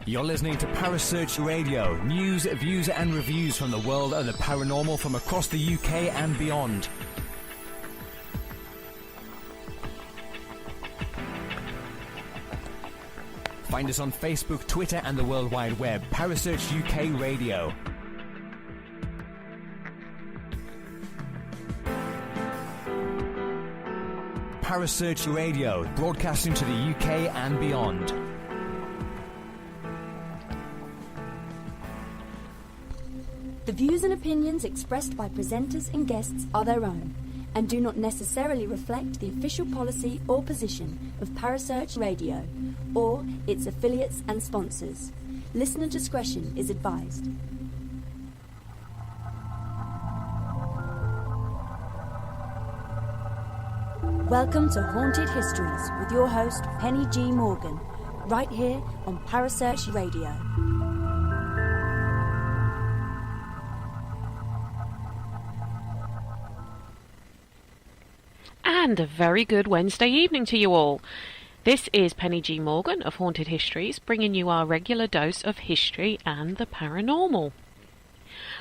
You're listening to Parasearch Radio, news, views and reviews from the world of the paranormal from across the UK and beyond. Find us on Facebook, Twitter and the World Wide Web. Parasearch UK Radio. Parasearch Radio, broadcasting to the UK and beyond. The views and opinions expressed by presenters and guests are their own and do not necessarily reflect the official policy or position of Parasearch Radio or its affiliates and sponsors. Listener discretion is advised. Welcome to Haunted Histories with your host Penny G. Morgan, right here on Parasearch Radio. And a very good Wednesday evening to you all. This is Penny G. Morgan of Haunted Histories, bringing you our regular dose of history and the paranormal.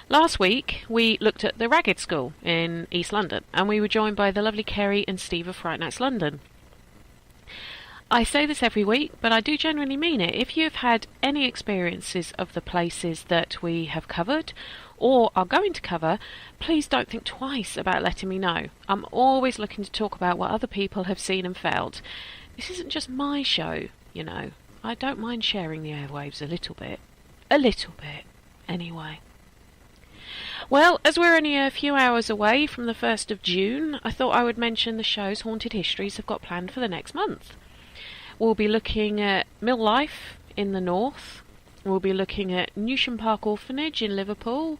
Last week we looked at the Ragged School in East London, and we were joined by the lovely Kerry and Steve of Fright Nights London. I say this every week, but I do genuinely mean it. If you've had any experiences of the places that we have covered or are going to cover, please don't think twice about letting me know. I'm always looking to talk about what other people have seen and felt. This isn't just my show, you know. I don't mind sharing the airwaves a little bit. Anyway. Well, as we're only a few hours away from the 1st of June, I thought I would mention the shows Haunted Histories have got planned for the next month. We'll be looking at Mill Life in the north. We'll be looking at Newsham Park Orphanage in Liverpool.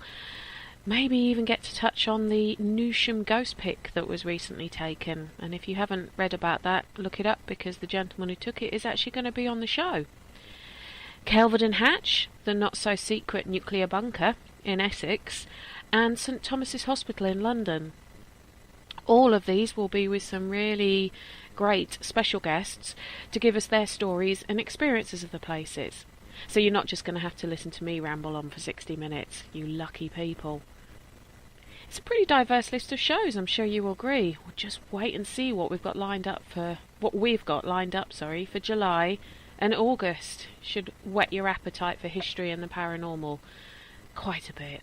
Maybe even get to touch on the Newsham ghost pic that was recently taken. And if you haven't read about that, look it up, because the gentleman who took it is actually going to be on the show. Kelvedon Hatch, the not-so-secret nuclear bunker in Essex, and St Thomas's Hospital in London. All of these will be with some really great special guests to give us their stories and experiences of the places. So you're not just going to have to listen to me ramble on for 60 minutes, you lucky people. It's a pretty diverse list of shows, I'm sure you will agree. We'll just wait and see what we've got lined up for July and August. Should whet your appetite for history and the paranormal quite a bit.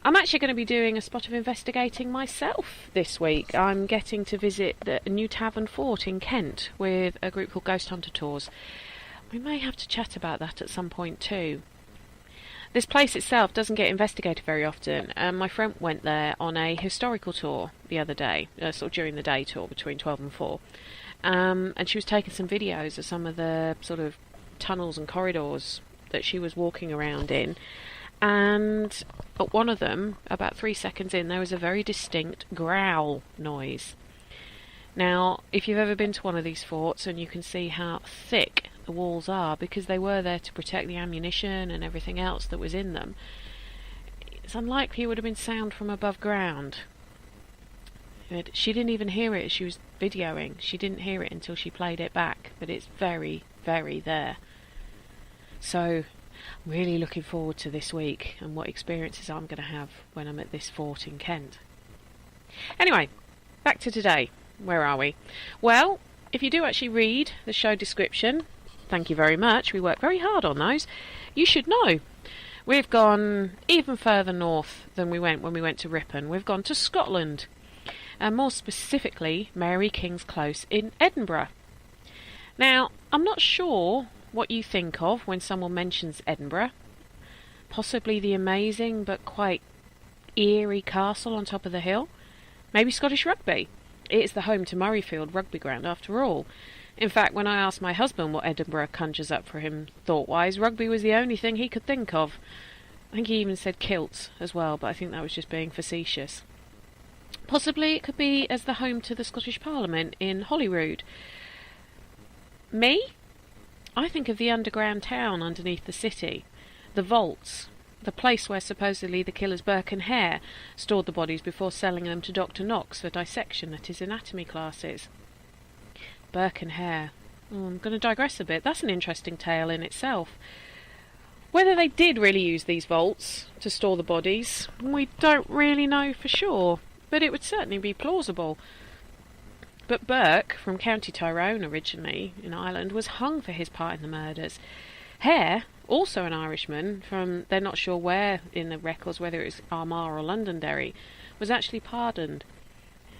I'm actually going to be doing a spot of investigating myself this week. I'm getting to visit the New Tavern Fort in Kent with a group called Ghost Hunter Tours. We may have to chat about that at some point too. This place itself doesn't get investigated very often, and my friend went there on a historical tour the other day, sort of during the day tour between 12 and 4. And she was taking some videos of some of the sort of tunnels and corridors that she was walking around in. And at one of them, about 3 seconds in, there was a very distinct growl noise. Now, if you've ever been to one of these forts, and you can see how thick the walls are, because they were there to protect the ammunition and everything else that was in them, it's unlikely it would have been sound from above ground. She didn't even hear it as she was videoing. She didn't hear it until she played it back, but it's very, very there. So, I'm really looking forward to this week and what experiences I'm going to have when I'm at this fort in Kent. Anyway, back to today. Where are we? Well, if you do actually read the show description, thank you very much, we work very hard on those, you should know. We've gone even further north than we went when we went to Ripon. We've gone to Scotland, and more specifically, Mary King's Close in Edinburgh. Now, I'm not sure what you think of when someone mentions Edinburgh. Possibly the amazing but quite eerie castle on top of the hill. Maybe Scottish rugby. It is the home to Murrayfield rugby ground after all. In fact, when I asked my husband what Edinburgh conjures up for him thought-wise, rugby was the only thing he could think of. I think he even said kilts as well, but I think that was just being facetious. Possibly it could be as the home to the Scottish Parliament in Holyrood. Me? I think of the underground town underneath the city, the vaults, the place where supposedly the killers Burke and Hare stored the bodies before selling them to Dr. Knox for dissection at his anatomy classes. Burke and Hare. I'm going to digress a bit. That's an interesting tale in itself. Whether they did really use these vaults to store the bodies, we don't really know for sure, but it would certainly be plausible. But Burke, from County Tyrone originally, in Ireland, was hung for his part in the murders. Hare, also an Irishman, from they're not sure where in the records, whether it was Armagh or Londonderry, was actually pardoned.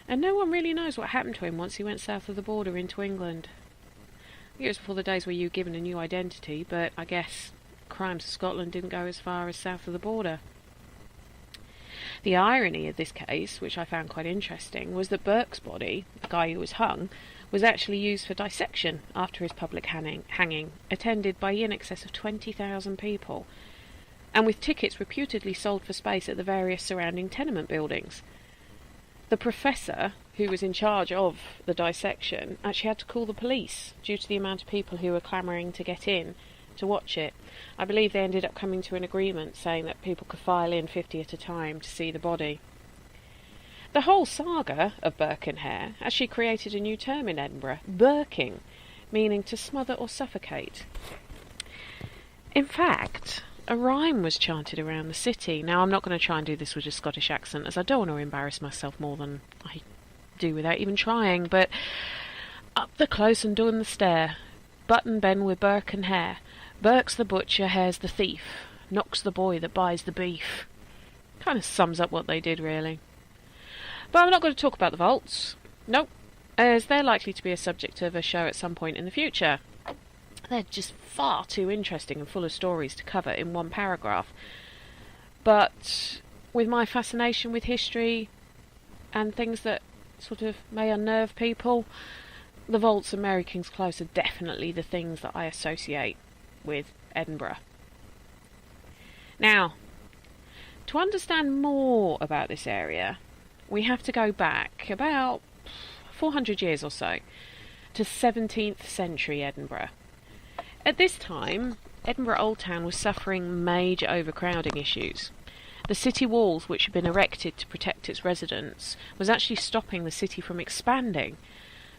And no one really knows what happened to him once he went south of the border into England. I think it was before the days where you were given a new identity, but I guess crimes of Scotland didn't go as far as south of the border. The irony of this case, which I found quite interesting, was that Burke's body, the guy who was hung, was actually used for dissection after his public hanging, attended by in excess of 20,000 people, and with tickets reputedly sold for space at the various surrounding tenement buildings. The professor, who was in charge of the dissection, actually had to call the police due to the amount of people who were clamouring to get in to watch it. I believe they ended up coming to an agreement saying that people could file in 50 at a time to see the body. The whole saga of Burke and Hare actually created a new term in Edinburgh, burking, meaning to smother or suffocate. In fact, a rhyme was chanted around the city. Now, I'm not going to try and do this with a Scottish accent, as I don't want to embarrass myself more than I do without even trying, but up the close and down the stair, Button Ben with Burke and Hare. Burke's the butcher, Hare's the thief, knocks the boy that buys the beef. Kind of sums up what they did, really. But I'm not going to talk about the vaults. Nope, as they're likely to be a subject of a show at some point in the future. They're just far too interesting and full of stories to cover in one paragraph. But with my fascination with history and things that sort of may unnerve people, the vaults and Mary King's Close are definitely the things that I associate with Edinburgh. Now, to understand more about this area, we have to go back about 400 years or so to 17th century Edinburgh. At this time, Edinburgh Old Town was suffering major overcrowding issues. The city walls, which had been erected to protect its residents, was actually stopping the city from expanding.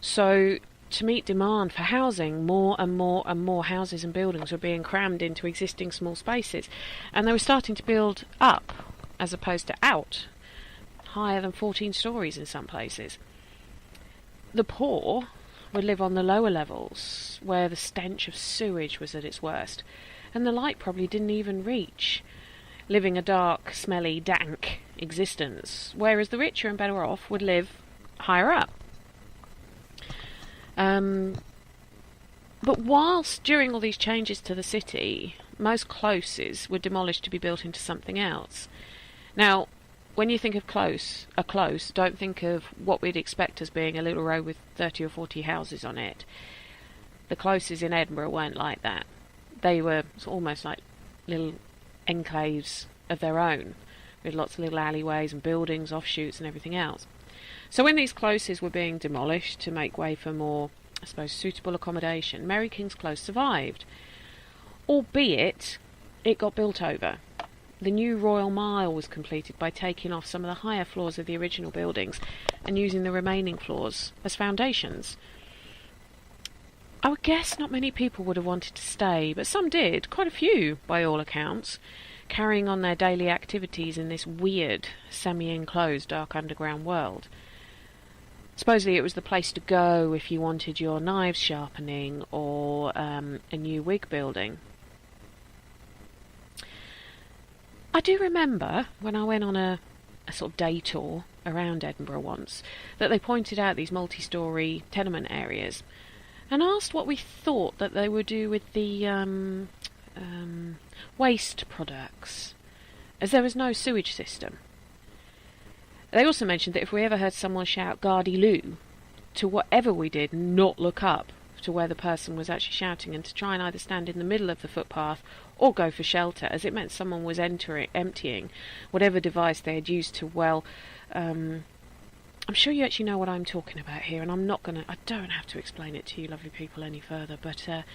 So, to meet demand for housing, more and more and more houses and buildings were being crammed into existing small spaces, and they were starting to build up as opposed to out, higher than 14 stories in some places. The poor would live on the lower levels, where the stench of sewage was at its worst, and the light probably didn't even reach, living a dark, smelly, dank existence, whereas the richer and better off would live higher up. But whilst during all these changes to the city, most closes were demolished to be built into something else. Now, when you think of a close, don't think of what we'd expect as being a little row with 30 or 40 houses on it. The closes in Edinburgh weren't like that. They were almost like little enclaves of their own, with lots of little alleyways and buildings, offshoots and everything else. So when these closes were being demolished to make way for more, I suppose, suitable accommodation, Mary King's Close survived. Albeit, it got built over. The new Royal Mile was completed by taking off some of the higher floors of the original buildings and using the remaining floors as foundations. I would guess not many people would have wanted to stay, but some did, quite a few by all accounts, carrying on their daily activities in this weird, semi-enclosed dark underground world. Supposedly it was the place to go if you wanted your knives sharpening or a new wig building. I do remember when I went on a sort of day tour around Edinburgh once that they pointed out these multi-storey tenement areas and asked what we thought that they would do with the waste products, as there was no sewage system. They also mentioned that if we ever heard someone shout "Gardy Lou," to whatever we did, not look up to where the person was actually shouting, and to try and either stand in the middle of the footpath or go for shelter, as it meant someone was emptying whatever device they had used to, I'm sure you actually know what I'm talking about here, and I don't have to explain it to you lovely people any further, but it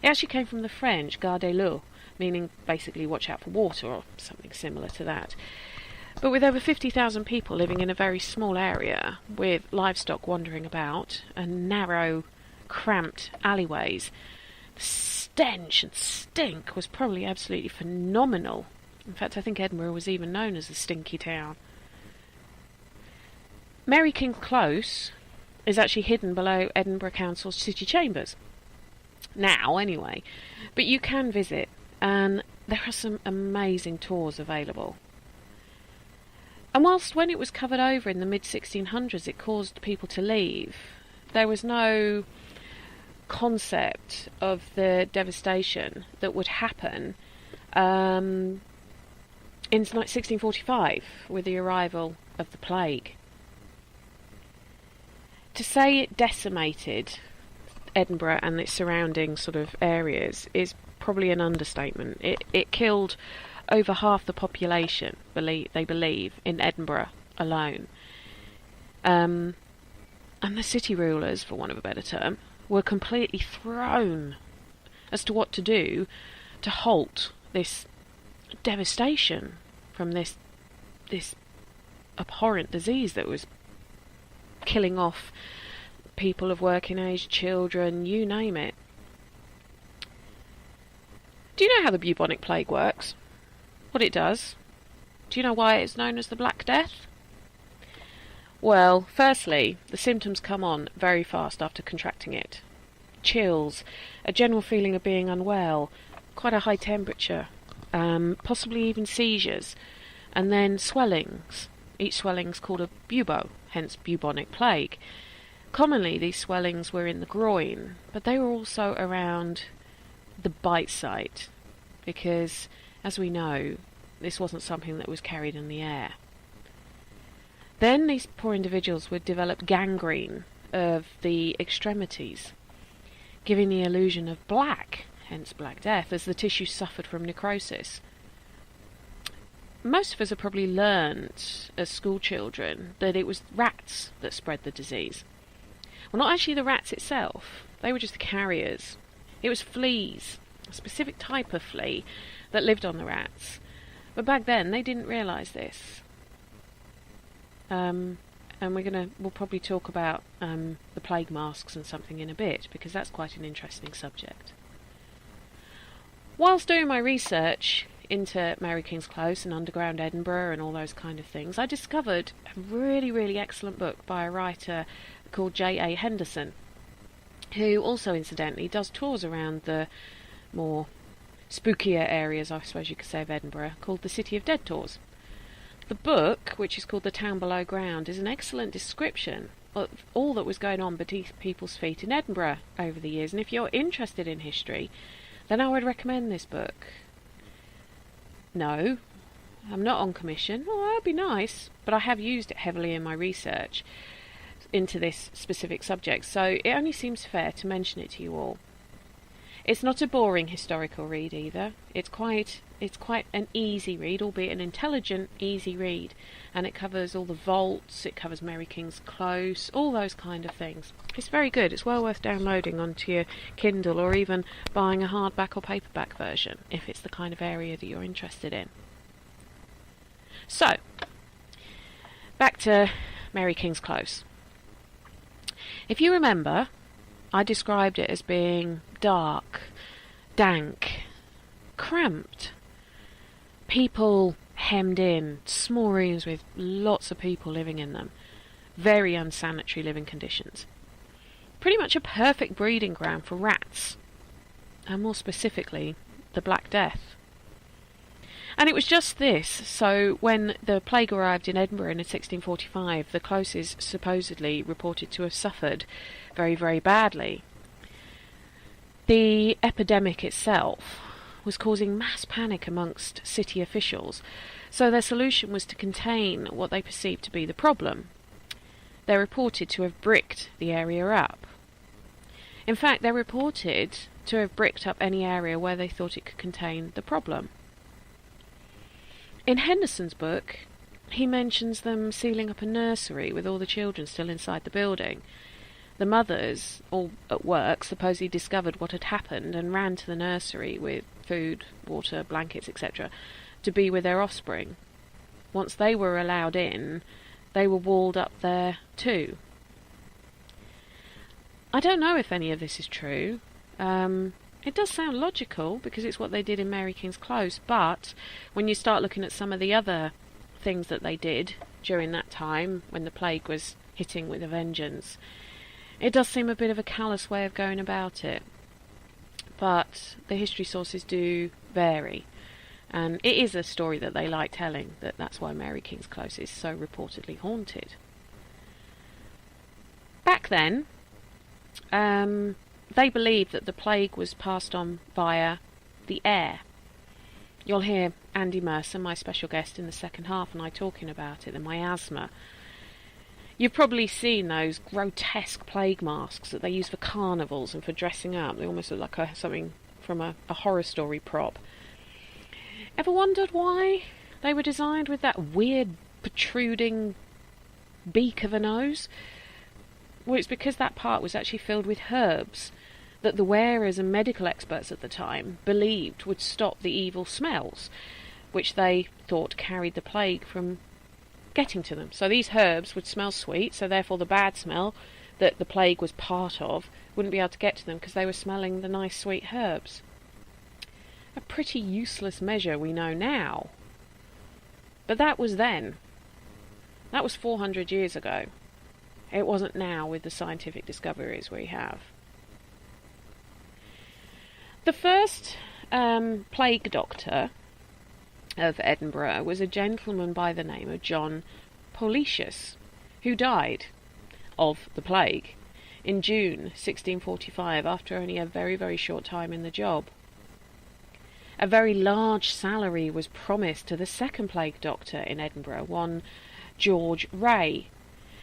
actually came from the French, "Gardez l'eau," meaning basically watch out for water, or something similar to that. But with over 50,000 people living in a very small area, with livestock wandering about, and narrow cramped alleyways. The stench and stink was probably absolutely phenomenal. In fact, I think Edinburgh was even known as the stinky town. Mary King's Close is actually hidden below Edinburgh Council's city chambers. Now, anyway. But you can visit, and there are some amazing tours available. And whilst when it was covered over in the mid-1600s it caused people to leave, there was no concept of the devastation that would happen in 1645 with the arrival of the plague. To say it decimated Edinburgh and its surrounding sort of areas is probably an understatement. It killed over half the population, they believe, in Edinburgh alone. And the city rulers, for want of a better term, were completely thrown as to what to do to halt this devastation from this abhorrent disease that was killing off people of working age, children, you name it. Do you know how the bubonic plague works? What it does? Do you know why it's known as the Black Death? Well, firstly, the symptoms come on very fast after contracting it. Chills, a general feeling of being unwell, quite a high temperature, possibly even seizures, and then swellings. Each swelling's called a bubo, hence bubonic plague. Commonly these swellings were in the groin, but they were also around the bite site, because, as we know, this wasn't something that was carried in the air. Then these poor individuals would develop gangrene of the extremities, giving the illusion of black, hence Black Death, as the tissue suffered from necrosis. Most of us have probably learnt as school children that it was rats that spread the disease. Well, not actually the rats itself, they were just the carriers. It was fleas, a specific type of flea that lived on the rats. But back then they didn't realise this. And we'll probably talk about the plague masks and something in a bit, because that's quite an interesting subject. Whilst doing my research into Mary King's Close and underground Edinburgh and all those kind of things, I discovered a really, really excellent book by a writer called J.A. Henderson, who also incidentally does tours around the more spookier areas, I suppose you could say, of Edinburgh, called the City of Dead Tours. The book, which is called The Town Below Ground, is an excellent description of all that was going on beneath people's feet in Edinburgh over the years, and if you're interested in history, then I would recommend this book. No, I'm not on commission. Oh, that'd be nice, but I have used it heavily in my research into this specific subject, so it only seems fair to mention it to you all. It's not a boring historical read either. It's quite an easy read, albeit an intelligent, easy read, and it covers all the vaults, it covers Mary King's Close, all those kind of things. It's very good. It's well worth downloading onto your Kindle, or even buying a hardback or paperback version if it's the kind of area that you're interested in. So, back to Mary King's Close. If you remember, I described it as being dark, dank, cramped. People hemmed in, small rooms with lots of people living in them. Very unsanitary living conditions. Pretty much a perfect breeding ground for rats, and more specifically, the Black Death. And it was just this, so when the plague arrived in Edinburgh in 1645, the Close is supposedly reported to have suffered very, very badly. The epidemic itself was causing mass panic amongst city officials, so their solution was to contain what they perceived to be the problem. They're reported to have bricked the area up. In fact, they're reported to have bricked up any area where they thought it could contain the problem. In Henderson's book, he mentions them sealing up a nursery with all the children still inside the building. The mothers, all at work, supposedly discovered what had happened and ran to the nursery with food, water, blankets, etc., to be with their offspring. Once they were allowed in, they were walled up there too. I don't know if any of this is true. It does sound logical because it's what they did in Mary King's Close, but when you start looking at some of the other things that they did during that time when the plague was hitting with a vengeance, it does seem a bit of a callous way of going about it. But the history sources do vary, and it is a story that they like telling, that's why Mary King's Close is so reportedly haunted. Back then, they believed that the plague was passed on via the air. You'll hear Andy Mercer, my special guest in the second half, and I talking about it, the miasma. You've probably seen those grotesque plague masks that they use for carnivals and for dressing up. They almost look like something from a horror story prop. Ever wondered why they were designed with that weird protruding beak of a nose? Well, it's because that part was actually filled with herbs that the wearers and medical experts at the time believed would stop the evil smells, which they thought carried the plague from getting to them. So these herbs would smell sweet, so therefore the bad smell that the plague was part of wouldn't be able to get to them because they were smelling the nice sweet herbs. A pretty useless measure we know now. But that was then. That was 400 years ago. It wasn't now with the scientific discoveries we have. The first plague doctor of Edinburgh was a gentleman by the name of John Poletius, who died of the plague in June 1645 after only a very, very short time in the job. A very large salary was promised to the second plague doctor in Edinburgh, one George Ray.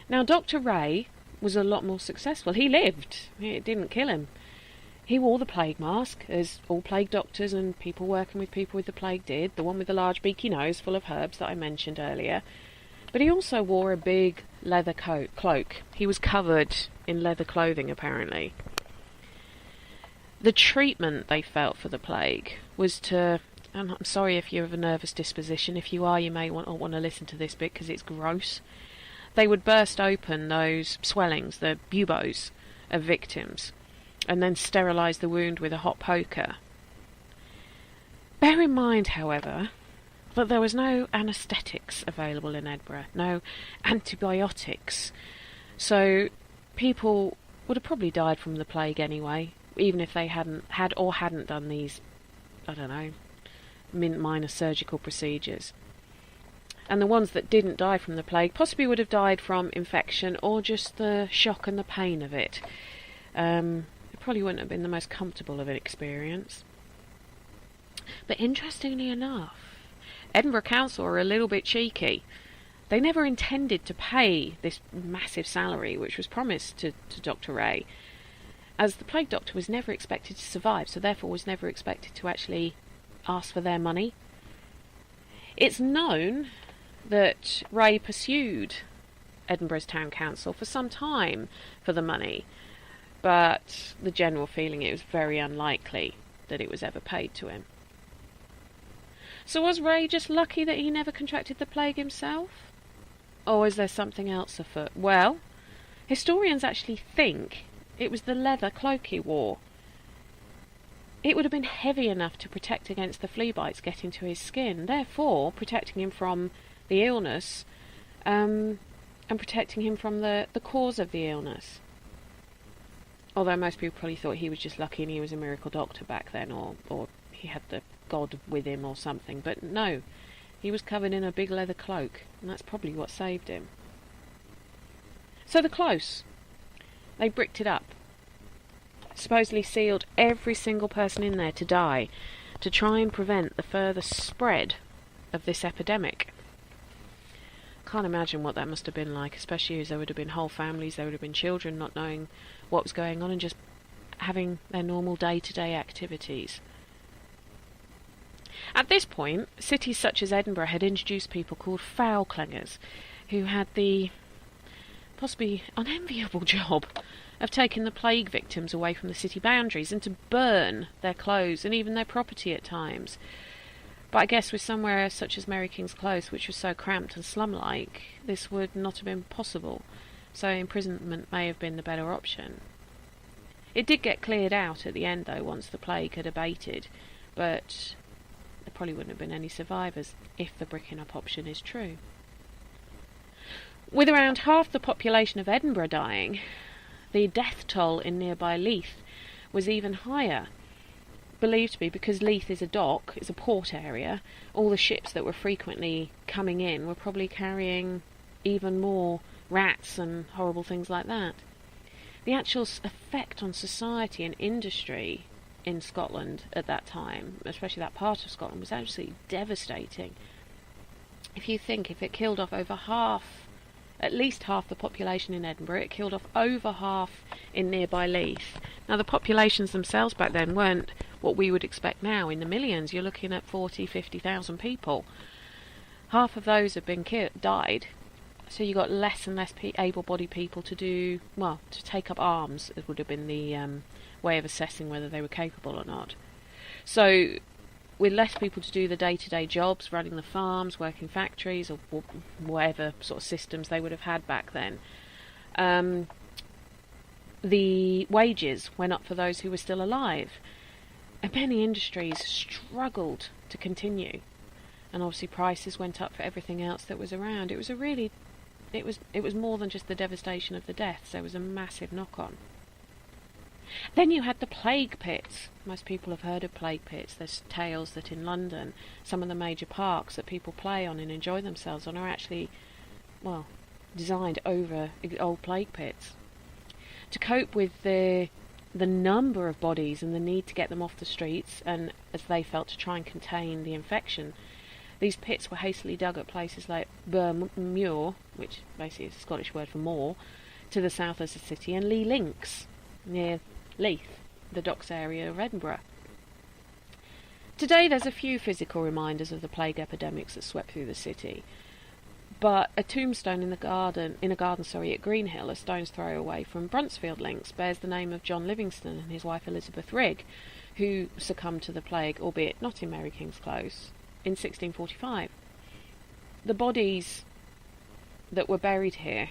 Now, Dr. Ray was a lot more successful. He lived. It didn't kill him. He wore the plague mask, as all plague doctors and people working with people with the plague did, the one with the large beaky nose full of herbs that I mentioned earlier. But he also wore a big leather cloak. He was covered in leather clothing, apparently. The treatment they felt for the plague was to... And I'm sorry if you're of a nervous disposition. If you are, you may not want to listen to this bit because it's gross. They would burst open those swellings, the buboes of victims, and then sterilise the wound with a hot poker. Bear in mind, however, that there was no anaesthetics available in Edinburgh, no antibiotics, so people would have probably died from the plague anyway, even if they hadn't done these, I don't know, minor surgical procedures. And the ones that didn't die from the plague possibly would have died from infection or just the shock and the pain of it. It probably wouldn't have been the most comfortable of an experience. But interestingly enough, Edinburgh Council are a little bit cheeky. They never intended to pay this massive salary which was promised to Dr. Ray, as the plague doctor was never expected to survive, so therefore was never expected to actually ask for their money. It's known that Ray pursued Edinburgh's town council for some time for the money, but the general feeling it was very unlikely that it was ever paid to him. So was Ray just lucky that he never contracted the plague himself? Or is there something else afoot? Well, historians actually think it was the leather cloak he wore. It would have been heavy enough to protect against the flea bites getting to his skin, therefore protecting him from the illness, and protecting him from the cause of the illness. Although most people probably thought he was just lucky and he was a miracle doctor back then, or he had the god with him or something. But no, he was covered in a big leather cloak, and that's probably what saved him. So the close, they bricked it up, supposedly sealed every single person in there to die, to try and prevent the further spread of this epidemic. Can't imagine what that must have been like, especially as there would have been whole families, there would have been children not knowing what was going on and just having their normal day-to-day activities. At this point, cities such as Edinburgh had introduced people called foul-clangers, who had the possibly unenviable job of taking the plague victims away from the city boundaries and to burn their clothes and even their property at times. But I guess with somewhere such as Mary King's Close, which was so cramped and slum-like, this would not have been possible, so imprisonment may have been the better option. It did get cleared out at the end, though, once the plague had abated, but there probably wouldn't have been any survivors if the bricking up option is true. With around half the population of Edinburgh dying, the death toll in nearby Leith was even higher, believed to be because Leith is a dock, it's a port area. All the ships that were frequently coming in were probably carrying even more rats and horrible things like that. The actual effect on society and industry in Scotland at that time, especially that part of Scotland, was absolutely devastating. If you think, if it killed off over half, at least half the population in Edinburgh, it killed off over half in nearby Leith. Now, the populations themselves back then weren't what we would expect now in the millions. You're looking at 40, 50,000 people. Half of those have been died. So you got less and less able-bodied people to take up arms. It would have been the way of assessing whether they were capable or not. So, with less people to do the day-to-day jobs, running the farms, working factories, or whatever sort of systems they would have had back then, the wages went up for those who were still alive. And many industries struggled to continue. And obviously prices went up for everything else that was around. It was more than just the devastation of the deaths. There was a massive knock-on. Then you had the plague pits. Most people have heard of plague pits. There's tales that in London, some of the major parks that people play on and enjoy themselves on are actually, designed over old plague pits. To cope with the number of bodies and the need to get them off the streets, and as they felt to try and contain the infection, these pits were hastily dug at places like Muir, which basically is a Scottish word for moor, to the south of the city, and Lee Links, near Leith, the docks area of Edinburgh. Today there's a few physical reminders of the plague epidemics that swept through the city, but a tombstone in a garden at Greenhill, a stone's throw away from Bruntsfield Links, bears the name of John Livingston and his wife Elizabeth Rigg, who succumbed to the plague, albeit not in Mary King's Close, in 1645. The bodies that were buried here,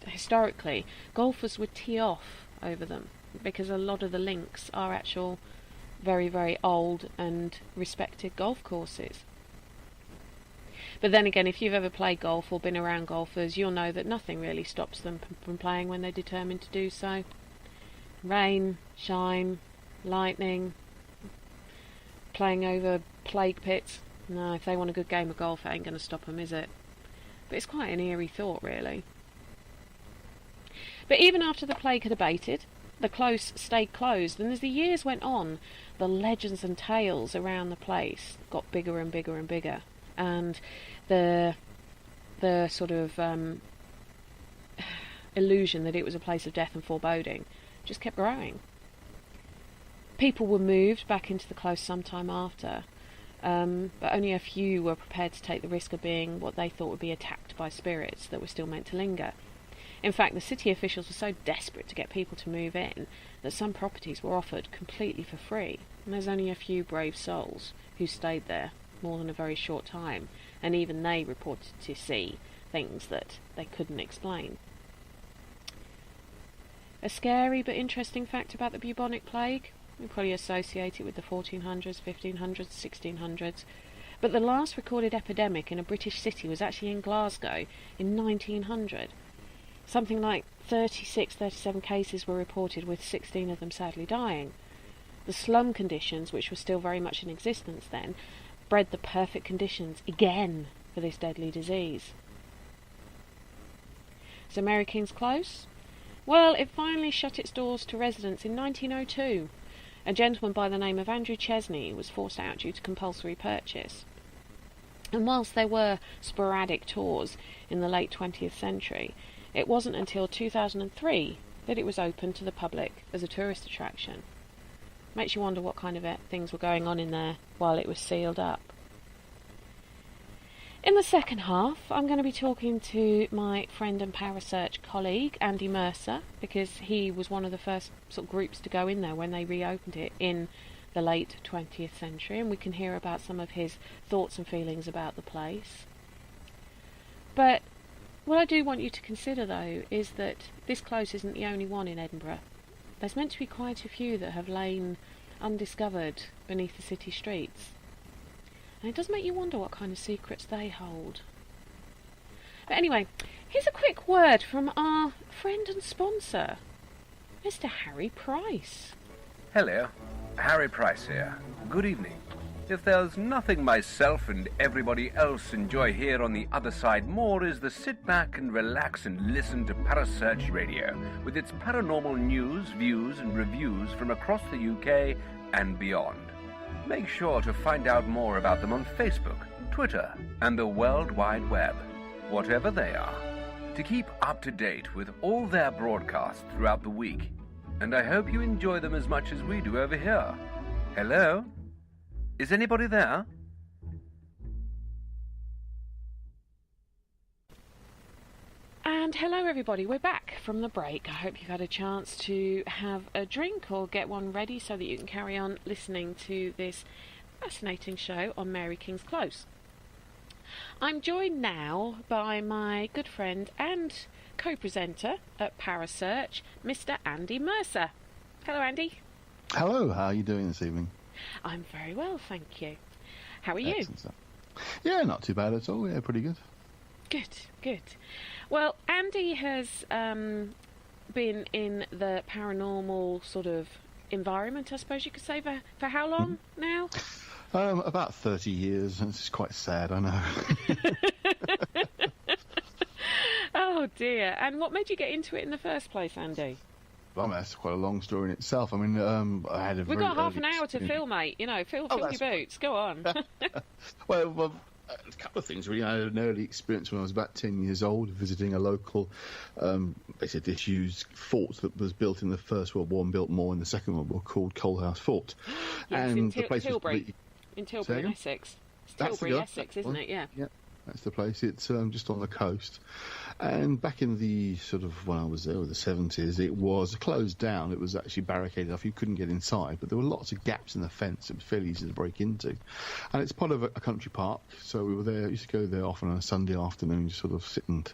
historically, golfers would tee off over them, because a lot of the links are actual very, very old and respected golf courses. But then again, if you've ever played golf or been around golfers, you'll know that nothing really stops them from playing when they're determined to do so. Rain, shine, lightning, playing over plague pits. No, if they want a good game of golf, it ain't going to stop them, is it? But it's quite an eerie thought, really. But even after the plague had abated, the close stayed closed, and as the years went on, the legends and tales around the place got bigger and bigger and bigger, and the sort of illusion that it was a place of death and foreboding just kept growing. People were moved back into the close sometime after, but only a few were prepared to take the risk of being what they thought would be attacked by spirits that were still meant to linger. In fact, the city officials were so desperate to get people to move in that some properties were offered completely for free, and there's only a few brave souls who stayed there more than a very short time, and even they reported to see things that they couldn't explain. A scary but interesting fact about the bubonic plague, we probably associate it with the 1400s, 1500s, 1600s, but the last recorded epidemic in a British city was actually in Glasgow in 1900. Something like 37 cases were reported, with 16 of them sadly dying. The slum conditions, which were still very much in existence then, bred the perfect conditions again for this deadly disease. So Mary King's Close? Well, it finally shut its doors to residents in 1902. A gentleman by the name of Andrew Chesney was forced out due to compulsory purchase. And whilst there were sporadic tours in the late 20th century, it wasn't until 2003 that it was opened to the public as a tourist attraction. Makes you wonder what kind of things were going on in there while it was sealed up. In the second half, I'm going to be talking to my friend and Parasearch colleague, Andy Mercer, because he was one of the first sort of groups to go in there when they reopened it in the late 20th century, and we can hear about some of his thoughts and feelings about the place. But what I do want you to consider, though, is that this close isn't the only one in Edinburgh. there's meant to be quite a few that have lain undiscovered beneath the city streets. And it does make you wonder what kind of secrets they hold. But anyway, here's a quick word from our friend and sponsor, Mr. Harry Price. Hello, Harry Price here. Good evening. If there's nothing myself and everybody else enjoy here on the other side more is the sit back and relax and listen to Parasearch Radio with its paranormal news, views and reviews from across the UK and beyond. Make sure to find out more about them on Facebook, Twitter and the World Wide Web, whatever they are, to keep up to date with all their broadcasts throughout the week. And I hope you enjoy them as much as we do over here. Hello? Is anybody there? And hello everybody, we're back from the break. I hope you've had a chance to have a drink or get one ready so that you can carry on listening to this fascinating show on Mary King's Close. I'm joined now by my good friend and co-presenter at Parasearch, Mr. Andy Mercer. Hello Andy. Hello, how are you doing this evening? I'm very well, thank you. How are you? Excellent stuff. Yeah, not too bad at all. Yeah, pretty good. Good. Well, Andy has been in the paranormal sort of environment, I suppose you could say, for how long now? About 30 years. It's quite sad, I know. Oh dear. And what made you get into it in the first place, Andy? Well, that's quite a long story in itself. I mean, I had a We've got half an hour to fill, mate. You know, fill your boots. Go on. Well, a couple of things really. I had an early experience when I was about 10 years old, visiting a local, basically disused fort that was built in the First World War and built more in the Second World War, called Coalhouse Fort. Yes, and in the place Tilbury. In Tilbury, in Essex. It's Tilbury, Essex, isn't it? Yeah. Yeah. That's the place. It's just on the coast. And back in the sort of, when I was there, the 70s, it was closed down. It was actually barricaded off. You couldn't get inside, but there were lots of gaps in the fence. It was fairly easy to break into. And it's part of a country park, so we were there. Used to go there often on a Sunday afternoon, just sort of sit and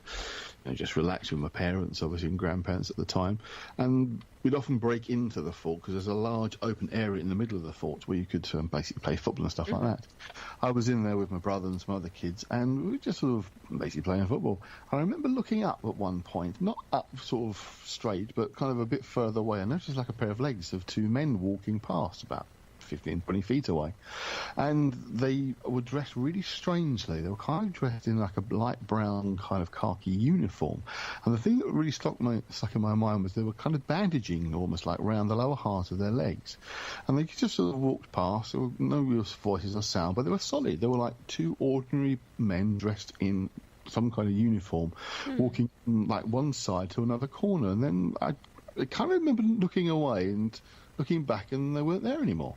just relax with my parents, obviously, and grandparents at the time. And we'd often break into the fort because there's a large open area in the middle of the fort where you could basically play football and stuff like that. I was in there with my brother and some other kids, and we were just sort of basically playing football. And I remember looking up at one point, not up sort of straight, but kind of a bit further away. I noticed like a pair of legs of two men walking past about 15, 20 feet away. And they were dressed really strangely. They were kind of dressed in like a light brown kind of khaki uniform. And the thing that really stuck in my mind was they were kind of bandaging almost like around the lower half of their legs. And they just sort of walked past. There were no real voices or sound, but they were solid. They were like two ordinary men dressed in some kind of uniform, walking from like one side to another corner. And then I kind of remember looking away and looking back, and they weren't there anymore.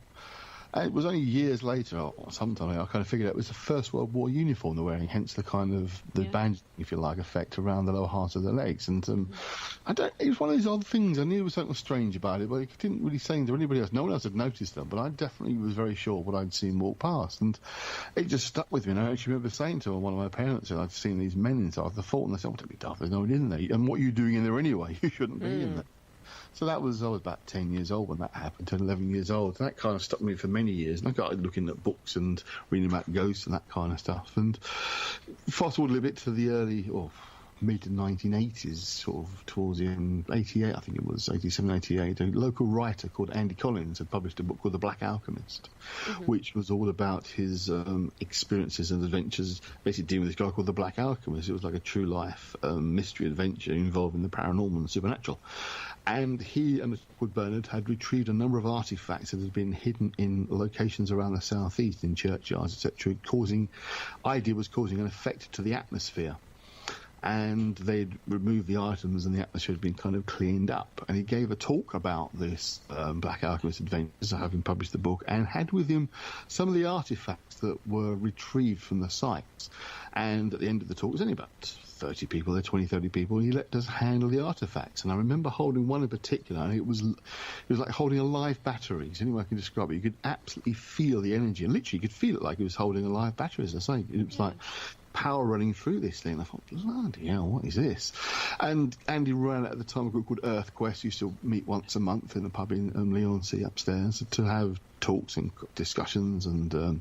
It was only years later, or sometime, I kind of figured out it was the First World War uniform they're wearing, hence the kind of bandaging, if you like, effect around the lower half of their legs. And it was one of these odd things. I knew there was something strange about it, but I didn't really say anything to anybody else. No one else had noticed them, but I definitely was very sure what I'd seen walk past, and it just stuck with me. And I actually remember saying to one of my parents that I'd seen these men inside the fort, and they said, "Oh, don't be daft, there's no one in there. And what are you doing in there anyway? You shouldn't be in there." So I was about 10 years old when that happened, 10, 11 years old. And that kind of stuck me for many years. And I got looking at books and reading about ghosts and that kind of stuff. And fast forward a little bit to the early, or mid-1980s, sort of towards the end, 88, I think it was, 87, 88, a local writer called Andy Collins had published a book called The Black Alchemist, which was all about his experiences and adventures, basically dealing with this guy called the Black Alchemist. It was like a true life mystery adventure involving the paranormal and supernatural. And he and Wood Bernard had retrieved a number of artifacts that had been hidden in locations around the southeast, in churchyards, etc., causing an effect to the atmosphere. And they'd removed the items and the atmosphere had been kind of cleaned up. And he gave a talk about this Black Alchemist adventures, having published the book, and had with him some of the artifacts that were retrieved from the sites. And at the end of the talk, it was only about 30 people there, 20, 30 people, and he let us handle the artifacts. And I remember holding one in particular, and it was like holding a live battery. It's the only way I can describe it. You could absolutely feel the energy, and literally you could feel it like he was holding a live battery, as I say. It was like power running through this thing. I thought, bloody hell, what is this? And Andy ran at the time a group called EarthQuest. Used to meet once a month in the pub in Leigh-on-Sea upstairs to have talks and discussions and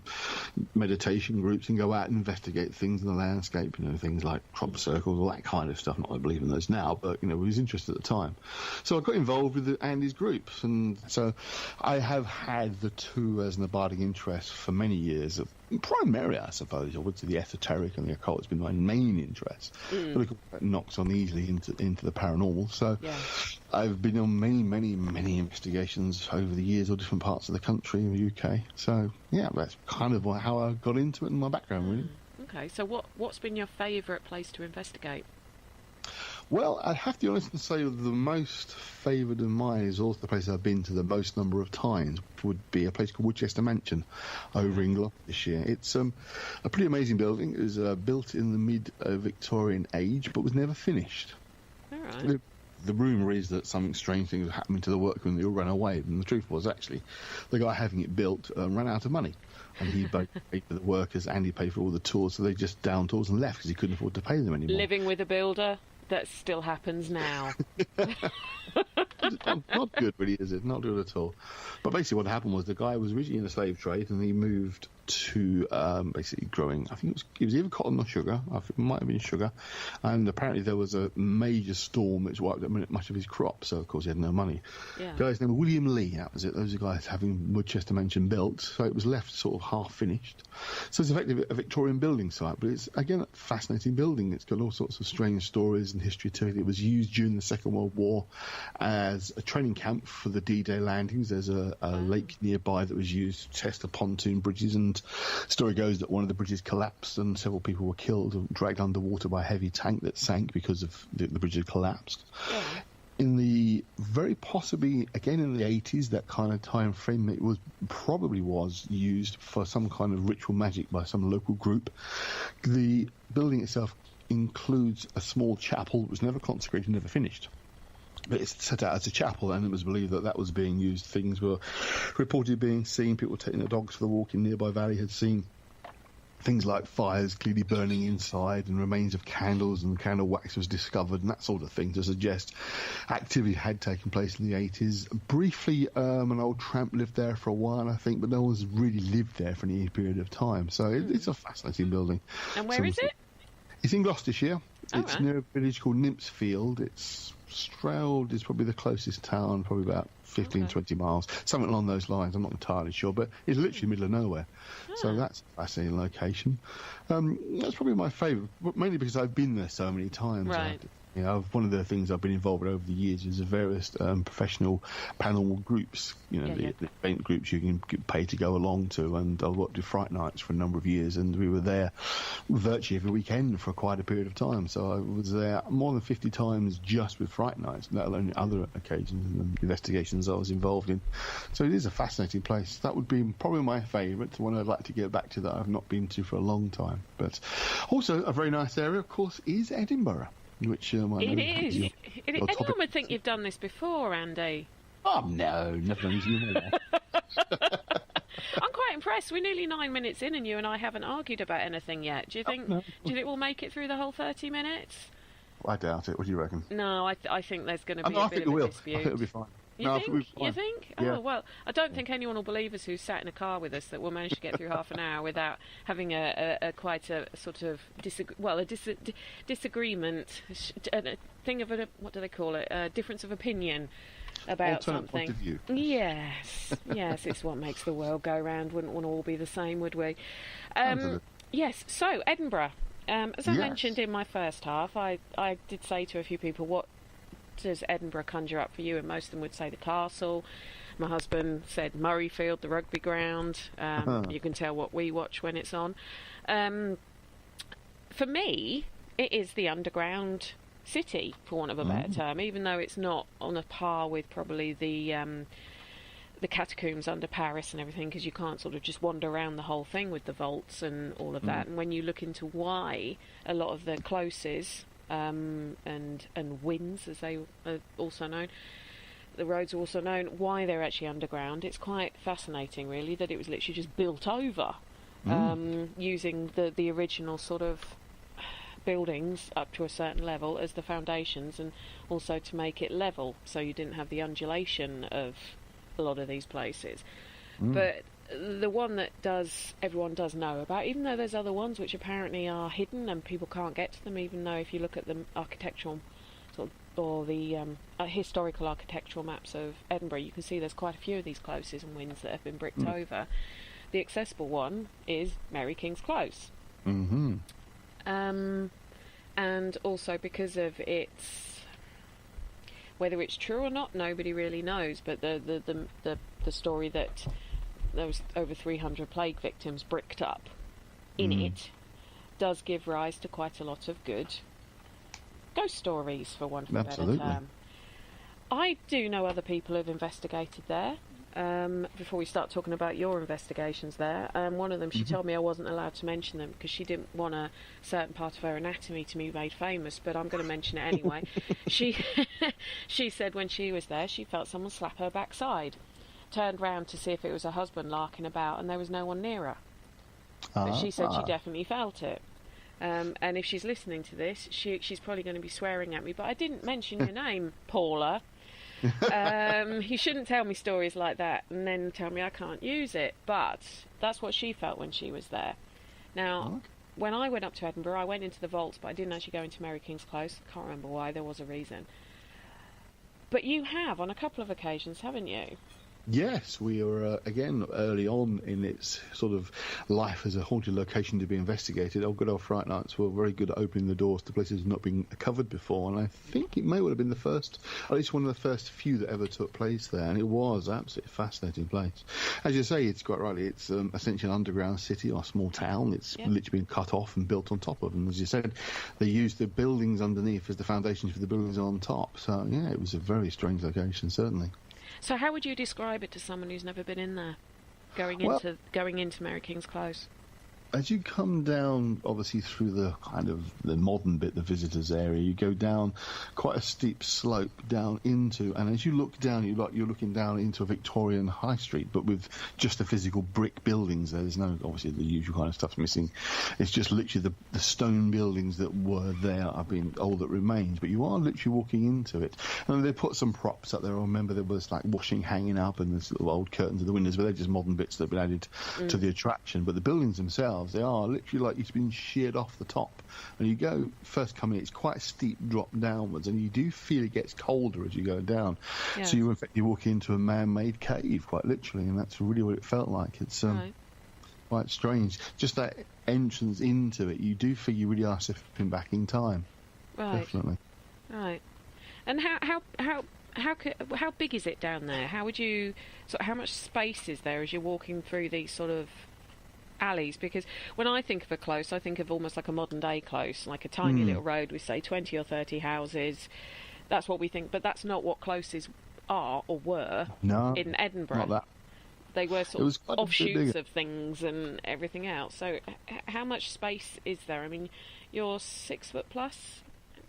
meditation groups and go out and investigate things in the landscape, things like crop circles, all that kind of stuff. Not that I believe in those now, but, we was interested at the time. So I got involved with Andy's groups, and so I have had the two as an abiding interest for many years. Primarily, I suppose, I would say the esoteric and the occult has been my main interest. But of course, that knocks on easily into the paranormal. So I've been on many investigations over the years, all different parts of the country in the UK. So, yeah, that's kind of how I got into it and my background, really. Okay, so what's been your favourite place to investigate? Well, I have to be honest and say the most favoured of mine is also the place I've been to the most number of times would be a place called Woodchester Mansion over in Gloucestershire. It's a pretty amazing building. It was built in the mid-Victorian age but was never finished. All right. The rumour is that something strange things happened to the workmen. They all ran away. And the truth was, actually, the guy having it built ran out of money. And he both paid for the workers and he paid for all the tours. So they just downed tools and left because he couldn't afford to pay them anymore. Living with a builder? That still happens now. Not good, really, is it? Not good at all. But basically what happened was the guy was originally in the slave trade and he moved to basically growing, I think it was either cotton or sugar. I think it might have been sugar. And apparently there was a major storm which wiped out much of his crop, so of course he had no money. Yeah. The guy's name was William Lee, that was it. Those are guys having Woodchester Mansion built, so it was left sort of half finished. So it's effectively a Victorian building site, but it's, again, a fascinating building. It's got all sorts of strange stories and history to it. It was used during the Second World War as a training camp for the D-Day landings. There's a lake nearby that was used to test the pontoon bridges, and story goes that one of the bridges collapsed and several people were killed, dragged underwater by a heavy tank that sank because of the bridge had collapsed. Yeah. In the very possibly, again in the 80s, that kind of time frame, it probably was used for some kind of ritual magic by some local group. The building itself includes a small chapel that was never consecrated, never finished. But it's set out as a chapel, and it was believed that was being used. Things were reported being seen. People taking their dogs for the walk in nearby valley had seen things like fires clearly burning inside and remains of candles, and candle wax was discovered and that sort of thing to suggest activity had taken place in the 80s. Briefly, an old tramp lived there for a while, I think, but no one's really lived there for any period of time. So it's a fascinating building. And where is it? It's in Gloucestershire. It's right. near a village called Nymphsfield. It's Stroud is probably the closest town, probably about 15, 20 miles, something along those lines. I'm not entirely sure, but it's literally middle of nowhere. So that's a fascinating location. That's probably my favourite, mainly because I've been there so many times. Right. One of the things I've been involved with over the years is the various professional paranormal groups. The event groups you can pay to go along to, and I worked with Fright Nights for a number of years, and we were there virtually every weekend for quite a period of time. So I was there more than 50 times just with Fright Nights, let alone other occasions and investigations I was involved in. So it is a fascinating place. That would be probably my favourite, the one I'd like to get back to that I've not been to for a long time. But also a very nice area, of course, is Edinburgh. Which it is. Anyone would think you've done this before, Andy. Oh, no, never done this. I'm quite impressed. We're nearly 9 minutes in and you and I haven't argued about anything yet. Do you think we'll make it through the whole 30 minutes? I doubt it. What do you reckon? No, I think there's going to be a bit of a dispute. I think it'll be fine. You think? Yeah. Oh, well, I don't think anyone will believe us who's sat in a car with us that we'll manage to get through half an hour without having a quite a sort of disagreement, a thing of what do they call it? A difference of opinion about something. Point of view. Yes, it's what makes the world go round. Wouldn't want to all be the same, would we? Yes. So Edinburgh. As I mentioned in my first half, I did say to a few people, what does Edinburgh conjure up for you? And most of them would say the castle. My husband said Murrayfield, the rugby ground. You can tell what we watch when it's on. For me, it is the underground city, for want of a better term, even though it's not on a par with probably the catacombs under Paris and everything, because you can't sort of just wander around the whole thing with the vaults and all of that. And when you look into why a lot of the closes and wins, as they are also known, the roads are also known, why they're actually underground, it's quite fascinating really that it was literally just built over using the original sort of buildings up to a certain level as the foundations, and also to make it level so you didn't have the undulation of a lot of these places. But the one that everyone does know about, even though there's other ones which apparently are hidden and people can't get to them, even though if you look at the architectural or the historical architectural maps of Edinburgh, you can see there's quite a few of these closes and wynds that have been bricked over. The accessible one is Mary King's Close. And also because of its, whether it's true or not, nobody really knows, but the story that there was over 300 plague victims bricked up in it does give rise to quite a lot of good ghost stories, for want of a better term. I do know other people who've investigated there. Before we start talking about your investigations there, one of them, she told me I wasn't allowed to mention them because she didn't want a certain part of her anatomy to be made famous, but I'm going to mention it anyway. She said when she was there, she felt someone slap her backside. Turned round to see if it was her husband larking about, and there was no one near her. But she said she definitely felt it. And if she's listening to this, she's probably going to be swearing at me, but I didn't mention your name, Paula. You shouldn't tell me stories like that and then tell me I can't use it. But that's what she felt when she was there. Now, when I went up to Edinburgh, I went into the vaults, but I didn't actually go into Mary King's Close. I can't remember why, there was a reason. But you have on a couple of occasions, haven't you? Yes, we were, again, early on in its sort of life as a haunted location to be investigated. Our good old Fright Nights were very good at opening the doors to places not being covered before, and I think it may well have been the first, at least one of the first few that ever took place there, and it was an absolutely fascinating place. As you say, it's quite rightly, it's essentially an underground city or a small town. It's literally been cut off and built on top of, and as you said, they used the buildings underneath as the foundations for the buildings on top. So, yeah, it was a very strange location, certainly. So how would you describe it to someone who's never been in there, going into Mary King's Close? As you come down, obviously, through the kind of the modern bit, the visitors area, you go down quite a steep slope down into, and as you look down, you're looking down into a Victorian high street, but with just the physical brick buildings there. There's no, obviously, the usual kind of stuff missing. It's just literally the stone buildings that were there are being all that remains, but you are literally walking into it. And they put some props up there. I remember there was like washing hanging up and there's little old curtains in the windows, but they're just modern bits that have been added to the attraction. But the buildings themselves, they are literally like it's been sheared off the top. And you go, first coming, it's quite a steep drop downwards, and you do feel it gets colder as you go down. Yeah. So you, in fact, you walk into a man-made cave, quite literally, and that's really what it felt like. It's quite strange. Just that entrance into it, you do feel you really are slipping back in time. Right. Definitely. Right. And how big is it down there? How much space is there as you're walking through these sort of alleys? Because when I think of a close, I think of almost like a modern day close, like a tiny little road with say 20 or 30 houses. That's what we think, but that's not what closes are or were in Edinburgh. Not that. They were sort of offshoots of things and everything else. So how much space is there? I mean, you're 6 foot plus,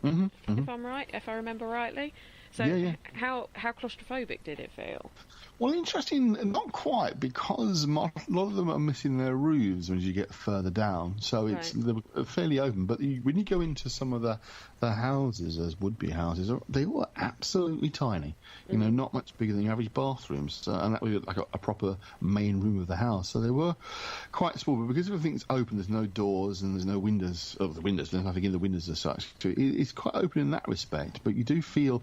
if I'm right, if I remember rightly. So how claustrophobic did it feel? Well, interesting, not quite, because a lot of them are missing their roofs as you get further down, so they're fairly open. But when you go into some of the houses, as would-be houses, they were absolutely tiny. You know, not much bigger than your average bathrooms, and that was like a proper main room of the house. So they were quite small, but because everything's open, there's no doors and there's no windows. Oh, there's nothing in the windows as such. So it's quite open in that respect, but you do feel...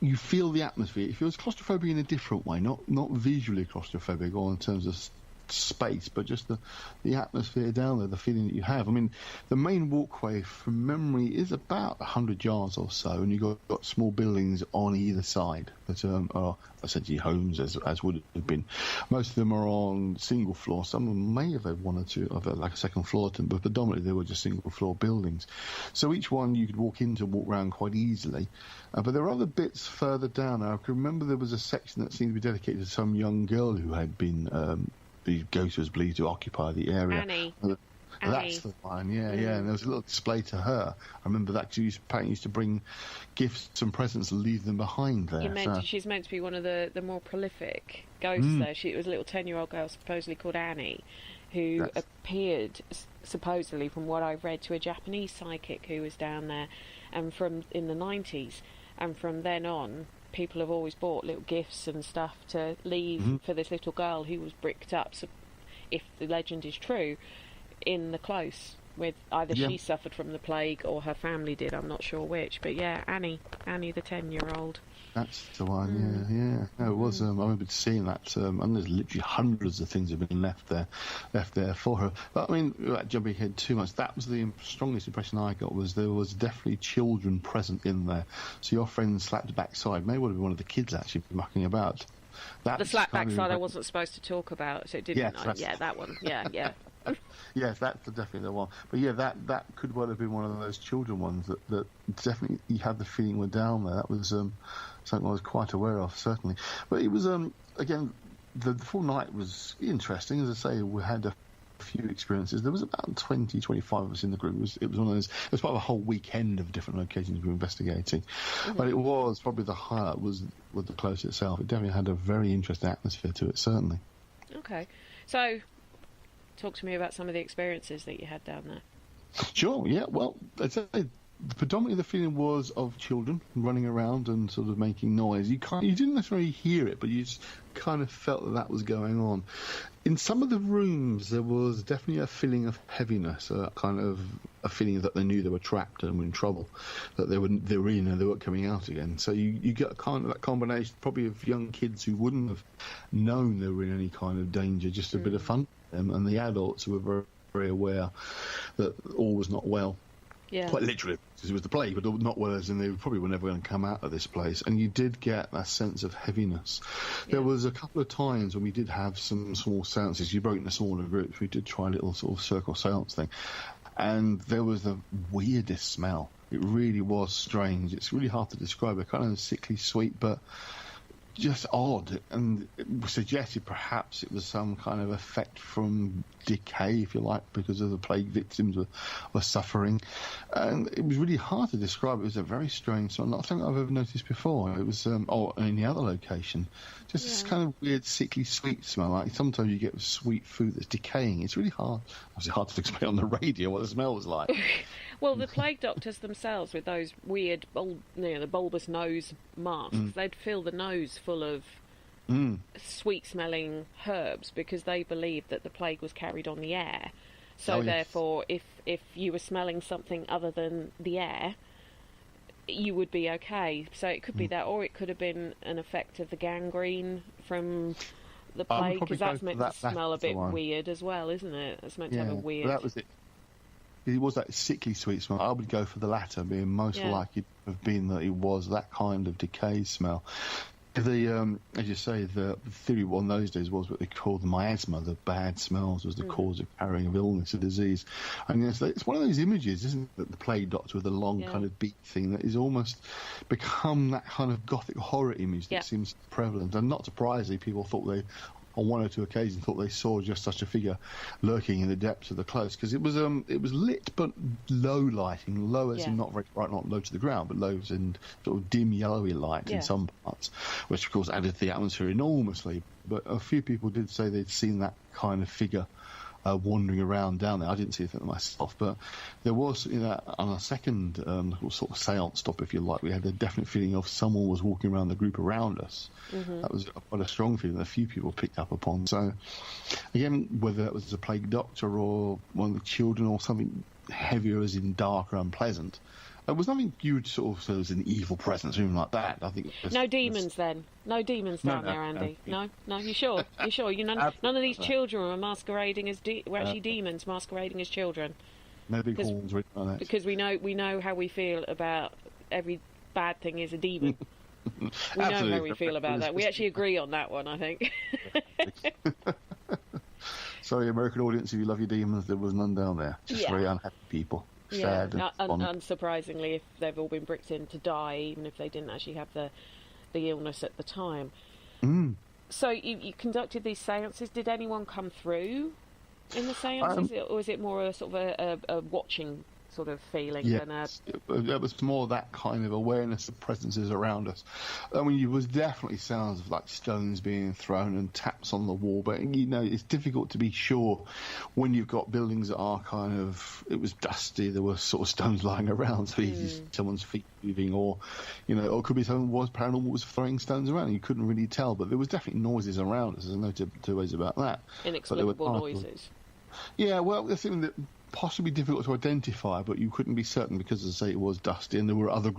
You feel the atmosphere. It feels claustrophobic in a different way, not visually claustrophobic or in terms of space, but just the atmosphere down there, the feeling that you have. I mean, the main walkway from memory is about 100 yards or so, and you've got small buildings on either side that are essentially homes, as would have been. Most of them are on single floor. Some of them may have had one or two of like a second floor to them, but predominantly they were just single floor buildings. So each one you could walk around quite easily. But there are other bits further down. I can remember there was a section that seemed to be dedicated to some young girl who had been the ghost was believed to occupy the area. Annie. That's the one, yeah. And there was a little display to her. I remember that she used to bring gifts and presents and leave them behind there. She's meant to be one of the more prolific ghosts there. It was a little 10-year-old girl supposedly called Annie, who appeared supposedly, from what I've read, to a Japanese psychic who was down there, and from in the 90s, and from then on, people have always bought little gifts and stuff to leave for this little girl who was bricked up, so if the legend is true, in the close, with either she suffered from the plague or her family did, I'm not sure which, but yeah, Annie the 10-year-old. That's the one, yeah. No, it was. I remember seeing that, and there's literally hundreds of things have been left there for her. But I mean, without jumping ahead too much, that was the strongest impression I got, was there was definitely children present in there. So your friend slapped backside, may well have been one of the kids actually mucking about. The slap backside I wasn't supposed to talk about, so it didn't. Yeah, that one. Yeah. Yes, that's definitely the one. But yeah, that could well have been one of those children ones that definitely you had the feeling were down there. That was something I was quite aware of, certainly. But it was, again, the full night was interesting. As I say, we had a few experiences. There was about 20, 25 of us in the group. It was one of those. It was part of a whole weekend of different locations we were investigating. But it was probably the highlight was with the close itself. It definitely had a very interesting atmosphere to it, certainly. Okay. So, talk to me about some of the experiences that you had down there. Sure, yeah. Well, I'd say predominantly the feeling was of children running around and sort of making noise. You didn't necessarily hear it, but you just kind of felt that was going on. In some of the rooms, there was definitely a feeling of heaviness, a kind of a feeling that they knew they were trapped and were in trouble, that they were in and they weren't coming out again. So you get kind of that combination, probably of young kids who wouldn't have known they were in any kind of danger, just a bit of fun for them, and the adults who were very, very aware that all was not well. Yeah. Quite literally, because it was the plague, but not well as in they probably were never going to come out of this place. And you did get that sense of heaviness. Yeah. There was a couple of times when we did have some small seances. You broke into smaller groups. We did try a little sort of circle seance thing. And there was the weirdest smell. It really was strange. It's really hard to describe. It kind of sickly sweet, but just odd, and it suggested perhaps it was some kind of effect from decay, if you like, because of the plague victims were suffering. And it was really hard to describe. It was a very strange smell, not something I've ever noticed before. It was, in the other location, just this kind of weird, sickly sweet smell. Like sometimes you get sweet food that's decaying. It's really hard. Obviously hard to explain on the radio what the smell was like. Well, the plague doctors themselves, with those weird, the bulbous nose masks, they'd fill the nose full of sweet-smelling herbs because they believed that the plague was carried on the air. So therefore, if you were smelling something other than the air, you would be okay. So it could be that, or it could have been an effect of the gangrene from the plague, because that's meant to smell a bit weird as well, isn't it? It's meant to have a weird... That was it. It was that sickly sweet smell. I would go for the latter, being most likely to have been that it was that kind of decay smell. As you say, the theory on those days was what they called the miasma, the bad smells was the cause of carrying of illness or disease. And it's one of those images, isn't it, the plague doctor with the long kind of beak thing that is almost become that kind of gothic horror image that seems prevalent. And not surprisingly, people thought they, on one or two occasions, thought they saw just such a figure lurking in the depths of the close, because it was lit but low lighting, low as in not very bright, not low to the ground, but low as in sort of dim yellowy light in some parts, which of course added to the atmosphere enormously. But a few people did say they'd seen that kind of figure wandering around down there. I didn't see anything myself, but there was, on a second sort of seance stop, if you like, we had a definite feeling of someone was walking around the group around us. That was quite a strong feeling that a few people picked up upon. So again, whether that was a plague doctor or one of the children or something heavier as in dark or unpleasant, it was nothing you would sort of say was an evil presence or anything like that. I think no demons then. No demons down there, Andy. No. You sure? You sure? None of these children were masquerading as were actually demons masquerading as children. No big horns or anything like that. Because we know how we feel about every bad thing is a demon. We know how we feel about that. We actually agree on that one, I think. Sorry, American audience, if you love your demons, there was none down there. Just very unhappy people. Sad unsurprisingly, if they've all been bricked in to die, even if they didn't actually have the illness at the time. So you conducted these seances. Did anyone come through in the seances, or was it more a sort of a watching sort of feeling than a... It was more that kind of awareness of presences around us. I mean, it was definitely sounds of like stones being thrown and taps on the wall, but it's difficult to be sure when you've got buildings that are kind of... It was dusty, there were sort of stones lying around, so you see someone's feet moving, or it could be someone was paranormal was throwing stones around. You couldn't really tell, but there was definitely noises around us. There's no two ways about that. Inexplicable noises. Yeah, well, the thing that possibly difficult to identify, but you couldn't be certain because, as I say, it was dusty, and there were other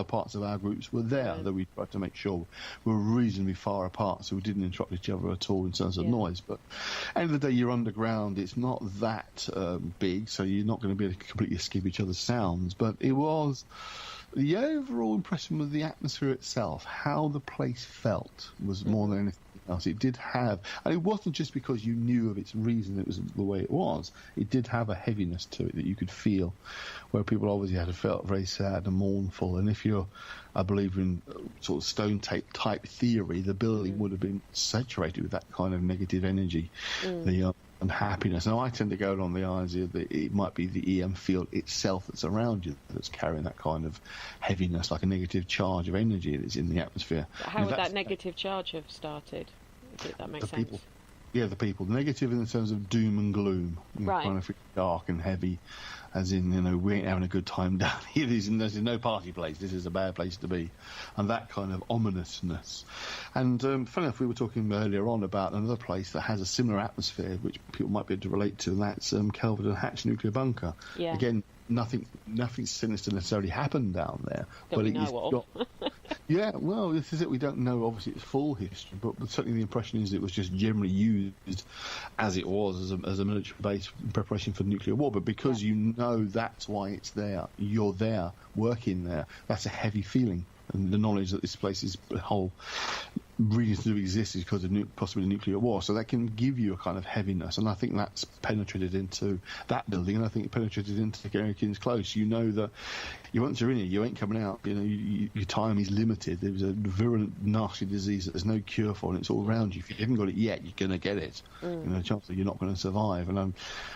parts of our groups were there that we tried to make sure were reasonably far apart, so we didn't interrupt each other at all in terms of noise. But at the end of the day, you're underground; it's not that big, so you're not going to be able to completely skip each other's sounds. But it was. The overall impression of the atmosphere itself, how the place felt, was more than anything else. It did have, and it wasn't just because you knew of its reason it was the way it was. It did have a heaviness to it that you could feel, where people obviously had felt very sad and mournful. And if you're a believer in sort of stone tape type theory, the building would have been saturated with that kind of negative energy. The unhappiness. Now, I tend to go along the idea that it might be the EM field itself that's around you that's carrying that kind of heaviness, like a negative charge of energy that's in the atmosphere. How would that negative charge have started, if that makes sense? The people. Negative in the terms of doom and gloom. Right. Kind of dark and heavy, as in, we ain't having a good time down here. There's no party place. This is a bad place to be. And that kind of ominousness. And funny enough, we were talking earlier on about another place that has a similar atmosphere, which people might be able to relate to, and that's Kelvedon and Hatch Nuclear Bunker. Yeah. Again, nothing sinister necessarily happened down there. That we know of. Yeah, well, this is it. We don't know, obviously, its full history, but certainly the impression is it was just generally used as it was as a military base in preparation for nuclear war. But because you know that's why it's there, you're there, working there, that's a heavy feeling. And the knowledge that this place is the whole reason to exist is because of possibly nuclear war. So that can give you a kind of heaviness. And I think that's penetrated into that building, and I think it penetrated into Gary King's Close. You know that once you're in here, you ain't coming out. Your time is limited. There's a virulent, nasty disease that there's no cure for, and it's all around you. If you haven't got it yet, you're going to get it. The chance that you're not going to survive. And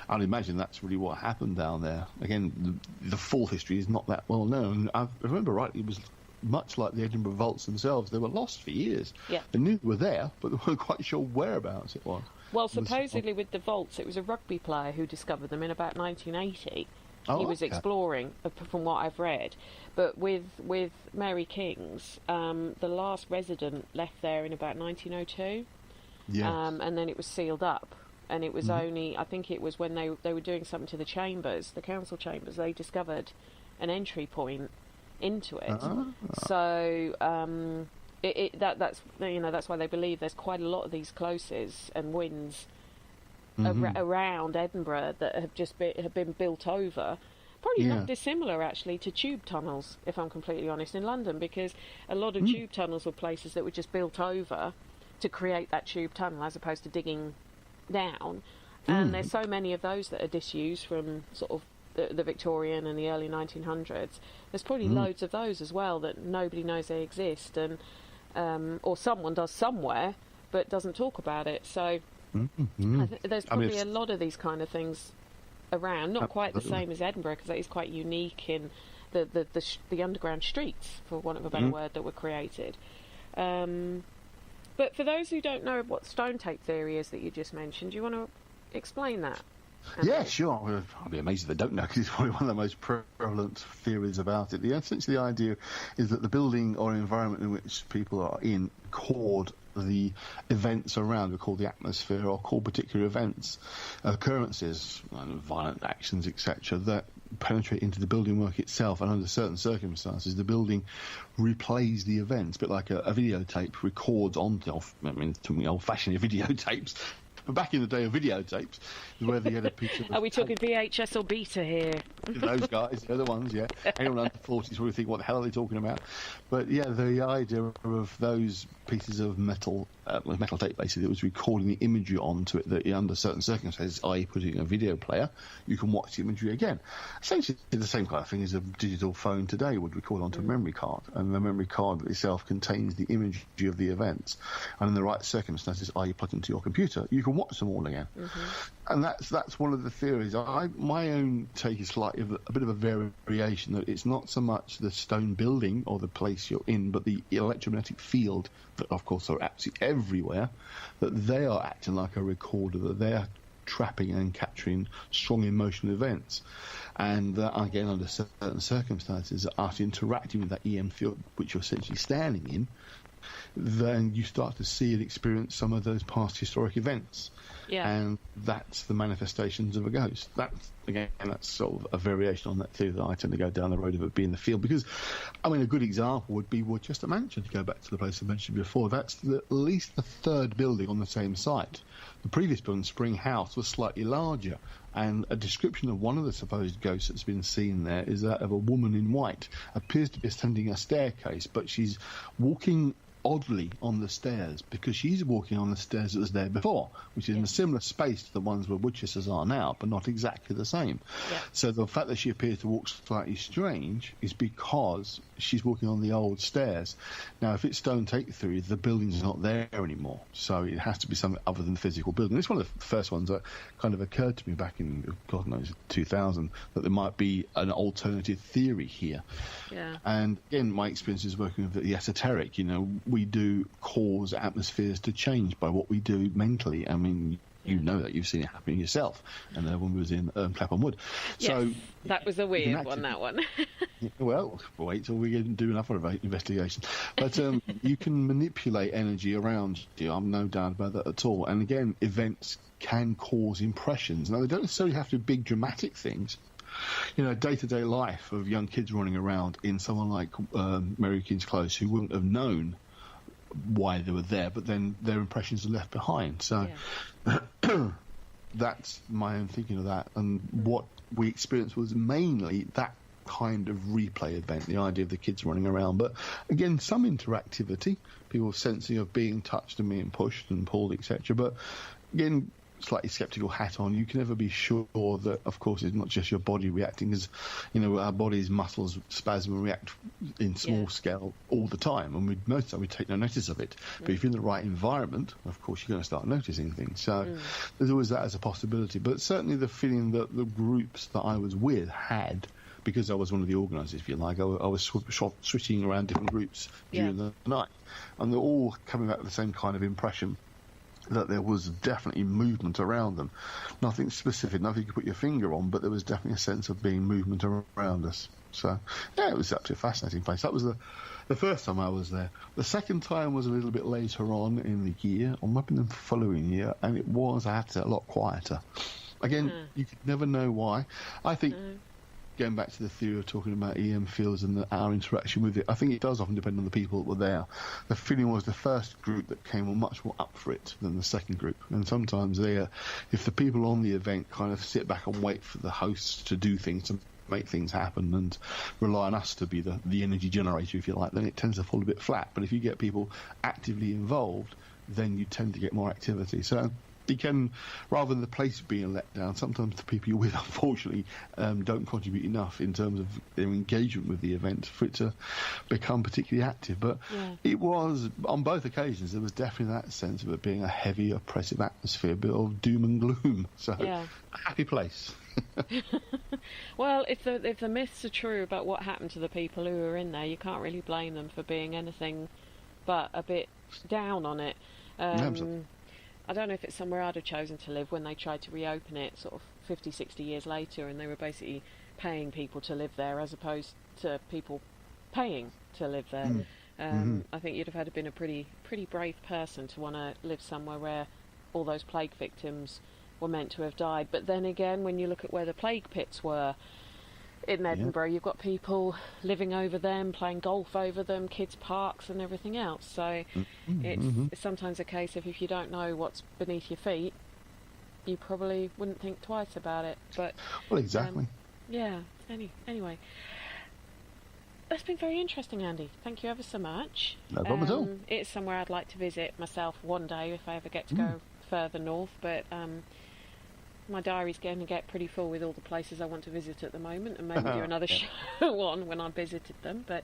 I'd imagine that's really what happened down there. Again, the full history is not that well known. I remember rightly, it was much like the Edinburgh vaults themselves. They were lost for years. Yeah. They knew they were there, but they weren't quite sure whereabouts it was. Well, supposedly with the vaults, it was a rugby player who discovered them in about 1980. He was exploring, from what I've read. But with Mary King's, the last resident left there in about 1902. Yes. And then it was sealed up. And it was only, I think it was when they were doing something to the chambers, the council chambers, they discovered an entry point into it. So that's why they believe there's quite a lot of these closes and wynds around Edinburgh that have been built over. Probably not dissimilar actually to tube tunnels, if I'm completely honest, in London, because a lot of tube tunnels were places that were just built over to create that tube tunnel as opposed to digging down. And there's so many of those that are disused from sort of the Victorian and the early 1900s. There's probably loads of those as well that nobody knows they exist, and or someone does somewhere but doesn't talk about it. So there's probably a lot of these kind of things around. Not quite the same as Edinburgh, because that is quite unique in the underground streets, for want of a better word, that were created. But for those who don't know what stone tape theory is that you just mentioned, do you want to explain that? Yeah, sure. I'll be amazed if they don't know, because it's probably one of the most prevalent theories about it. Essentially, the idea is that the building or environment in which people are in record the events around, we call the atmosphere, or call particular events, occurrences, violent actions, etc., that penetrate into the building work itself, and under certain circumstances the building replays the events, a bit like a videotape records onto, to me, old-fashioned videotapes. But back in the day of videotapes, where they had a piece of... Are we talking VHS or Beta here? Those guys, the other ones, yeah. Anyone under 40 probably think, what the hell are they talking about? But yeah, the idea of those pieces of metal tape, basically, that was recording the imagery onto it, that under certain circumstances, i.e. putting a video player, you can watch the imagery again. Essentially the same kind of thing as a digital phone today would record onto a memory card, and the memory card itself contains the imagery of the events, and in the right circumstances, i.e. put into your computer, you can watch them all again. And that's one of the theories. My own take is slightly a bit of a variation, that it's not so much the stone building or the place you're in, but the electromagnetic field that, of course, are absolutely everywhere, that they are acting like a recorder, that they're trapping and capturing strong emotional events. And again, under certain circumstances, us interacting with that EM field, which you're essentially standing in, then you start to see and experience some of those past historic events. Yeah. And that's the manifestations of a ghost. That's sort of a variation on that theory that I tend to go down the road of it being the field. Because, I mean, a good example would be Worcester Mansion, to go back to the place I mentioned before. That's at least the third building on the same site. The previous building, Spring House, was slightly larger. And a description of one of the supposed ghosts that's been seen there is that of a woman in white. Appears to be ascending a staircase, but she's walking oddly on the stairs, because she's walking on the stairs that was there before, which is in a similar space to the ones where Woodchester's are now, but not exactly the same. Yeah. So the fact that she appears to walk slightly strange is because she's walking on the old stairs. Now, if it's stone take theory, the building's not there anymore, so it has to be something other than the physical building. This is one of the first ones that kind of occurred to me back in, God knows, 2000, that there might be an alternative theory here. Yeah. And again, my experience is working with the esoteric. We do cause atmospheres to change by what we do mentally. I mean, you know that, you've seen it happen yourself, and when we was in Clapham Wood. Yes, so that was a weird one, that one. Well, wait till we do another investigation. But you can manipulate energy around you. I'm no doubt about that at all. And again, events can cause impressions. Now, they don't necessarily have to be big dramatic things. Day-to-day life of young kids running around in someone like Mary King's Close, who wouldn't have known why they were there, but then their impressions are left behind. So that's my own thinking of that. And what we experienced was mainly that kind of replay event, the idea of the kids running around. But again, some interactivity, people sensing of being touched and being pushed and pulled, etc. But again, slightly sceptical hat on, you can never be sure that, of course, it's not just your body reacting, as our body's muscles spasm and react in small scale all the time, and most of the time we take no notice of it. But if you're in the right environment, of course, you're going to start noticing things. So there's always that as a possibility. But certainly the feeling that the groups that I was with had, because I was one of the organisers, if you like, I was switching around different groups during the night, and they're all coming back with the same kind of impression, that there was definitely movement around them. Nothing specific, nothing you could put your finger on, but there was definitely a sense of being movement around us. So, yeah, it was actually a fascinating place. That was the first time I was there. The second time was a little bit later on in the year, or maybe the following year, and it was, I have to say, a lot quieter. Again, you could never know why. I think, going back to the theory of talking about EM fields and our interaction with it, I think it does often depend on the people that were there. The feeling was the first group that came were much more up for it than the second group. And sometimes if the people on the event kind of sit back and wait for the hosts to do things, to make things happen, and rely on us to be the energy generator, if you like, then it tends to fall a bit flat. But if you get people actively involved, then you tend to get more activity. So you can, rather than the place being let down, sometimes the people you're with, unfortunately, don't contribute enough in terms of their engagement with the event for it to become particularly active. But it was, on both occasions, there was definitely that sense of it being a heavy, oppressive atmosphere, a bit of doom and gloom. So, a happy place. Well, if the myths are true about what happened to the people who were in there, you can't really blame them for being anything but a bit down on it. I don't know if it's somewhere I'd have chosen to live when they tried to reopen it sort of 50, 60 years later, and they were basically paying people to live there as opposed to people paying to live there. I think you'd have had to been a pretty brave person to want to live somewhere where all those plague victims were meant to have died. But then again, when you look at where the plague pits were in Edinburgh, you've got people living over them, playing golf over them, kids' parks and everything else. So it's sometimes a case of, if you don't know what's beneath your feet, you probably wouldn't think twice about it. But well, exactly. Anyway, that's been very interesting, Andy. Thank you ever so much. No problem at all. It's somewhere I'd like to visit myself one day if I ever get to go further north, but my diary's going to get pretty full with all the places I want to visit at the moment, and maybe do another show on when I visited them. But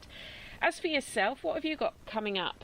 as for yourself, what have you got coming up?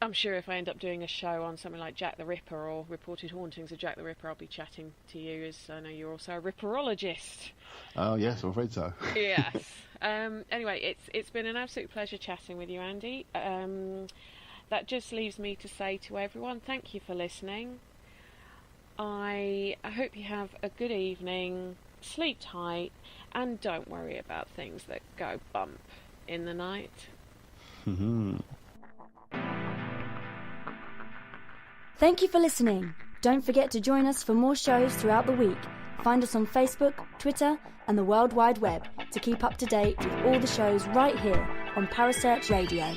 I'm sure if I end up doing a show on something like Jack the Ripper or reported hauntings of Jack the Ripper, I'll be chatting to you, as I know you're also a Ripperologist. Oh, yes, I'm afraid so. Yes. Anyway, it's been an absolute pleasure chatting with you, Andy. That just leaves me to say to everyone, thank you for listening. I hope you have a good evening, sleep tight, and don't worry about things that go bump in the night. Thank you for listening. Don't forget to join us for more shows throughout the week. Find us on Facebook, Twitter, and the World Wide Web to keep up to date with all the shows right here on Parasearch Radio.